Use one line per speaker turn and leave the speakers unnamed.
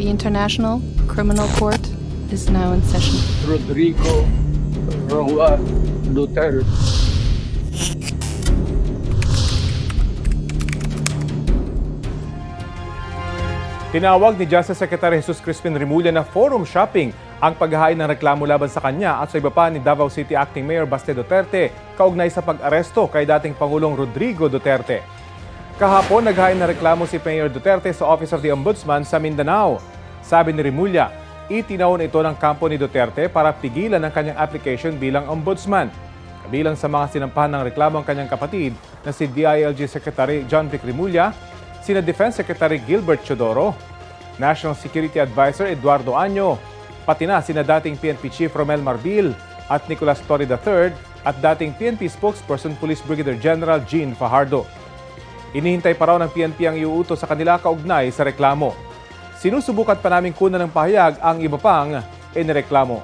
The International Criminal Court is now in session.
Rodrigo Roa Duterte.
Tinawag ni Justice Secretary Jesus Crispin Remulla na forum shopping ang paghahain ng reklamo laban sa kanya at sa iba pa ni Davao City Acting Mayor Baste Duterte kaugnay sa pag-aresto kay dating Pangulong Rodrigo Duterte. Kahapon, naghain na reklamo si Mayor Duterte sa Office of the Ombudsman sa Mindanao. Sabi ni Remulla, itinawon ito ng kampo ni Duterte para pigilan ang kanyang application bilang ombudsman. Kabilang sa mga sinampahan ng reklamo ang kanyang kapatid na si DILG Secretary John Vic Remulla, sina Defense Secretary Gilbert Chodoro, National Security Advisor Eduardo Año, pati na sina dating PNP Chief Romel Marbil at Nicolas Torre III at dating PNP Spokesperson Police Brigadier General Jean Fajardo. Inihintay pa raw ng PNP ang iuutos sa kanila kaugnay sa reklamo. Sinusubukan pa namin kunan ng pahayag ang iba pang inireklamo.